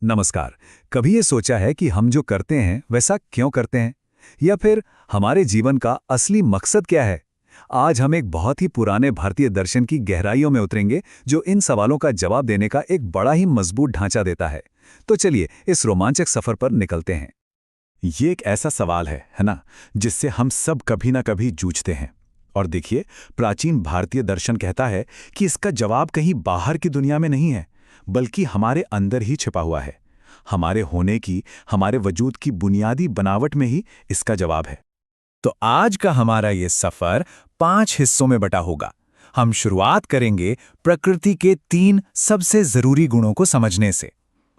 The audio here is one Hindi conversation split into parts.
नमस्कार। कभी ये सोचा है कि हम जो करते हैं वैसा क्यों करते हैं, या फिर हमारे जीवन का असली मकसद क्या है? आज हम एक बहुत ही पुराने भारतीय दर्शन की गहराइयों में उतरेंगे, जो इन सवालों का जवाब देने का एक बड़ा ही मजबूत ढांचा देता है। तो चलिए इस रोमांचक सफर पर निकलते हैं। ये एक ऐसा सवाल है ना, जिससे हम सब कभी ना कभी जूझते हैं। और देखिए, प्राचीन भारतीय दर्शन कहता है कि इसका जवाब कहीं बाहर की दुनिया में नहीं है, बल्कि हमारे अंदर ही छिपा हुआ है। हमारे होने की, हमारे वजूद की बुनियादी बनावट में ही इसका जवाब है। तो आज का हमारा ये सफर 5 हिस्सों में बटा होगा। हम शुरुआत करेंगे प्रकृति के 3 सबसे जरूरी गुणों को समझने से।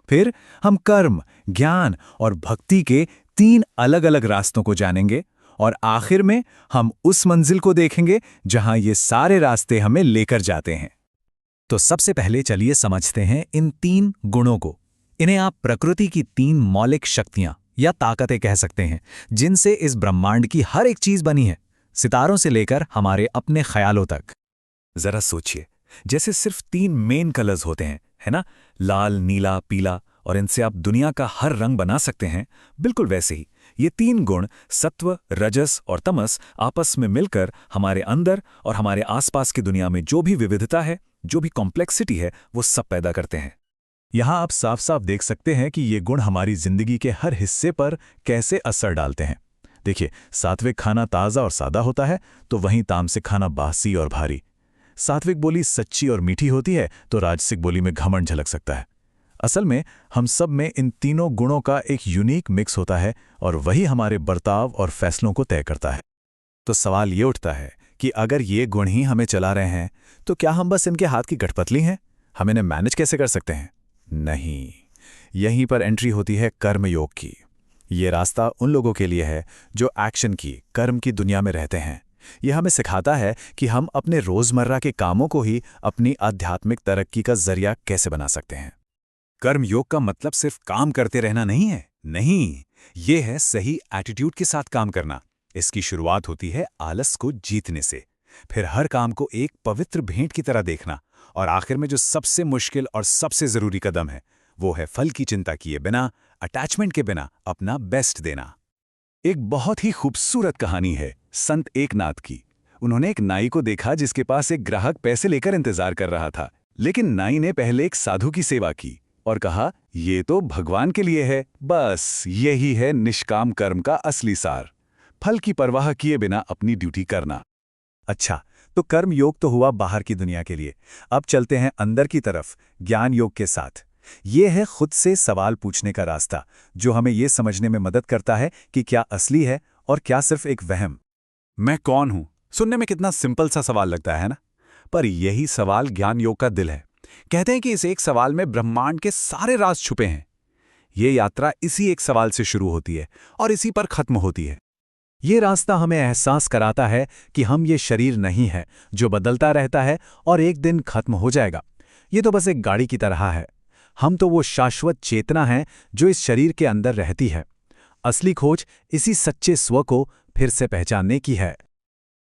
फिर हम कर्म, ज्ञान और भक्ति के 3 अलग-अलग रास्तों को जानेंगे, और आखिर में हम उस मंजिल को देखेंगे जहां ये सारे रास्ते हमें लेकर जाते हैं। तो सबसे पहले चलिए समझते हैं इन 3 गुणों को। इन्हें आप प्रकृति की 3 मौलिक शक्तियां या ताकतें कह सकते हैं, जिनसे इस ब्रह्मांड की हर एक चीज बनी है, सितारों से लेकर हमारे अपने ख्यालों तक। जरा सोचिए, जैसे सिर्फ 3 मेन कलर्स होते हैं, है ना? लाल, नीला, पीला, और इनसे आप दुनिया का हर रंग बना सकते हैं। बिल्कुल वैसे ही ये 3 गुण, सत्व, रजस और तमस, आपस में मिलकर हमारे अंदर और हमारे आसपास की दुनिया में जो भी विविधता है, जो भी कॉम्प्लेक्सिटी है, वो सब पैदा करते हैं। यहाँ आप साफ साफ देख सकते हैं कि ये गुण हमारी जिंदगी के हर हिस्से पर कैसे असर डालते हैं। देखिए, सात्विक खाना ताज़ा और सादा होता है, तो वहीं तामसिक खाना बासी और भारी। सात्विक बोली सच्ची और मीठी होती है, तो राजसिक बोली में घमंड झलक सकता है। असल में हम सब में इन तीनों गुणों का एक यूनिक मिक्स होता है, और वही हमारे बर्ताव और फैसलों को तय करता है। तो सवाल ये उठता है कि अगर ये गुण ही हमें चला रहे हैं, तो क्या हम बस इनके हाथ की कठपुतली हैं? हम इन्हें मैनेज कैसे कर सकते हैं? नहीं, यहीं पर एंट्री होती है कर्मयोग की। ये रास्ता उन लोगों के लिए है जो एक्शन की, कर्म की दुनिया में रहते हैं। यह हमें सिखाता है कि हम अपने रोजमर्रा के कामों को ही अपनी आध्यात्मिक तरक्की का जरिया कैसे बना सकते हैं। कर्मयोग का मतलब सिर्फ काम करते रहना नहीं है। नहीं, ये है सही एटीट्यूड के साथ काम करना। इसकी शुरुआत होती है आलस को जीतने से, फिर हर काम को एक पवित्र भेंट की तरह देखना, और आखिर में जो सबसे मुश्किल और सबसे जरूरी कदम है, वो है फल की चिंता किए बिना, अटैचमेंट के बिना अपना बेस्ट देना। एक बहुत ही खूबसूरत कहानी है संत एकनाथ की। उन्होंने एक नाई को देखा जिसके पास एक ग्राहक पैसे लेकर इंतजार कर रहा था, लेकिन नाई ने पहले एक साधु की सेवा की और कहा, ये तो भगवान के लिए है। बस यही है निष्काम कर्म का असली सार, फल की परवाह किए बिना अपनी ड्यूटी करना। अच्छा, तो कर्म योग तो हुआ बाहर की दुनिया के लिए। अब चलते हैं अंदर की तरफ, ज्ञान योग के साथ। ये है खुद से सवाल पूछने का रास्ता, जो हमें ये समझने में मदद करता है कि क्या असली है और क्या सिर्फ एक वहम। मैं कौन हूं? सुनने में कितना सिंपल सा सवाल लगता है ना? पर यही सवाल ज्ञान योग का दिल है। कहते हैं कि इस एक सवाल में ब्रह्मांड के सारे राज छुपे हैं। ये यात्रा इसी एक सवाल से शुरू होती है और इसी पर खत्म होती है। ये रास्ता हमें एहसास कराता है कि हम ये शरीर नहीं है जो बदलता रहता है और एक दिन खत्म हो जाएगा। ये तो बस एक गाड़ी की तरह है। हम तो वो शाश्वत चेतना हैं जो इस शरीर के अंदर रहती है। असली खोज इसी सच्चे स्व को फिर से पहचानने की है।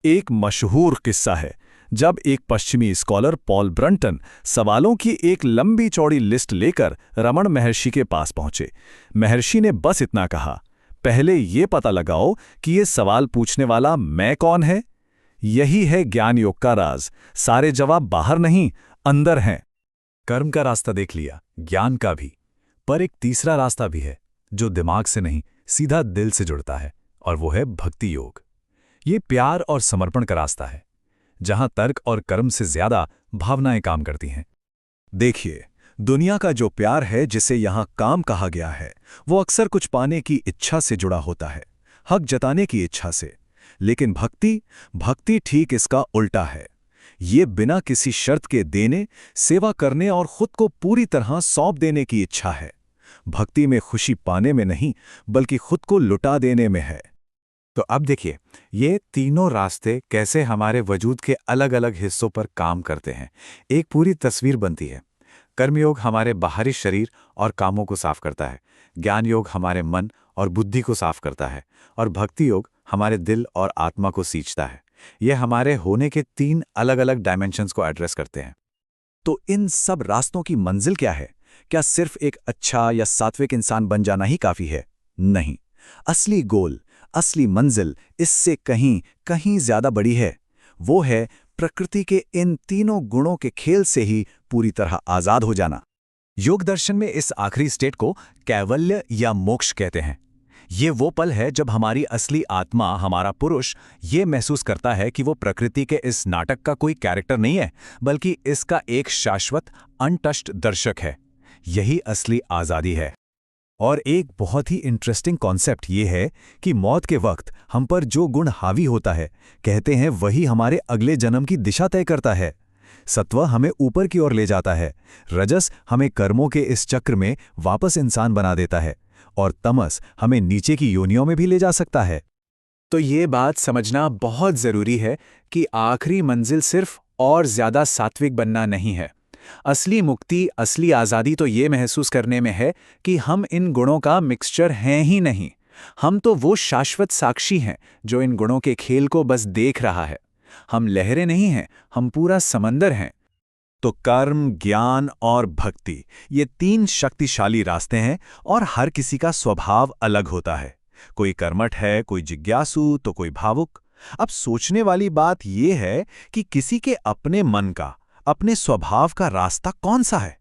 एक मशहूर किस्सा है, जब एक पश्चिमी स्कॉलर पॉल ब्रंटन सवालों की एक लंबी चौड़ी लिस्ट लेकर रमण महर्षि के पास पहुंचे। महर्षि ने बस इतना कहा, पहले ये पता लगाओ कि ये सवाल पूछने वाला मैं कौन है। यही है ज्ञान योग का राज। सारे जवाब बाहर नहीं, अंदर हैं। कर्म का रास्ता देख लिया, ज्ञान का भी। पर एक तीसरा रास्ता भी है, जो दिमाग से नहीं, सीधा दिल से जुड़ता है, और वो है भक्ति योग। ये प्यार और समर्पण का रास्ता है, जहां तर्क और कर्म से ज्यादा भावनाएं काम करती हैं। देखिए, दुनिया का जो प्यार है, जिसे यहां काम कहा गया है, वो अक्सर कुछ पाने की इच्छा से जुड़ा होता है, हक जताने की इच्छा से। लेकिन भक्ति ठीक इसका उल्टा है। ये बिना किसी शर्त के देने, सेवा करने और खुद को पूरी तरह सौंप देने की इच्छा है। भक्ति में खुशी पाने में नहीं, बल्कि खुद को लुटा देने में है। तो अब देखिए, ये तीनों रास्ते कैसे हमारे वजूद के अलग अलग हिस्सों पर काम करते हैं। एक पूरी तस्वीर बनती है। कर्मयोग हमारे बाहरी शरीर और कामों को साफ करता है, ज्ञान योग हमारे मन और बुद्धि को साफ करता है, और भक्ति योग हमारे दिल और आत्मा को सींचता है। यह हमारे होने के 3 अलग अलग डायमेंशंस को एड्रेस करते हैं। तो इन सब रास्तों की मंजिल क्या है? क्या सिर्फ एक अच्छा या सात्विक इंसान बन जाना ही काफी है? नहीं। असली गोल, असली मंजिल इससे कहीं कहीं ज्यादा बड़ी है। वो है प्रकृति के इन तीनों गुणों के खेल से ही पूरी तरह आजाद हो जाना। योग दर्शन में इस आखिरी स्टेट को कैवल्य या मोक्ष कहते हैं। ये वो पल है जब हमारी असली आत्मा, हमारा पुरुष, ये महसूस करता है कि वो प्रकृति के इस नाटक का कोई कैरेक्टर नहीं है, बल्कि इसका एक शाश्वत, अनटच्ड दर्शक है। यही असली आज़ादी है। और एक बहुत ही इंटरेस्टिंग कॉन्सेप्ट ये है कि मौत के वक्त हम पर जो गुण हावी होता है, कहते हैं वही हमारे अगले जन्म की दिशा तय करता है। सत्व हमें ऊपर की ओर ले जाता है, रजस हमें कर्मों के इस चक्र में वापस इंसान बना देता है, और तमस हमें नीचे की योनियों में भी ले जा सकता है। तो ये बात समझना बहुत जरूरी है कि आखिरी मंजिल सिर्फ और ज्यादा सात्विक बनना नहीं है। असली मुक्ति, असली आज़ादी तो ये महसूस करने में है कि हम इन गुणों का मिक्सचर हैं ही नहीं। हम तो वो शाश्वत साक्षी हैं जो इन गुणों के खेल को बस देख रहा है। हम लहरें नहीं हैं, हम पूरा समंदर हैं। तो कर्म, ज्ञान और भक्ति, ये तीन शक्तिशाली रास्ते हैं, और हर किसी का स्वभाव अलग होता है। कोई कर्मठ है, कोई जिज्ञासु, तो कोई भावुक। अब सोचने वाली बात यह है कि किसी के अपने मन का, अपने स्वभाव का रास्ता कौन सा है।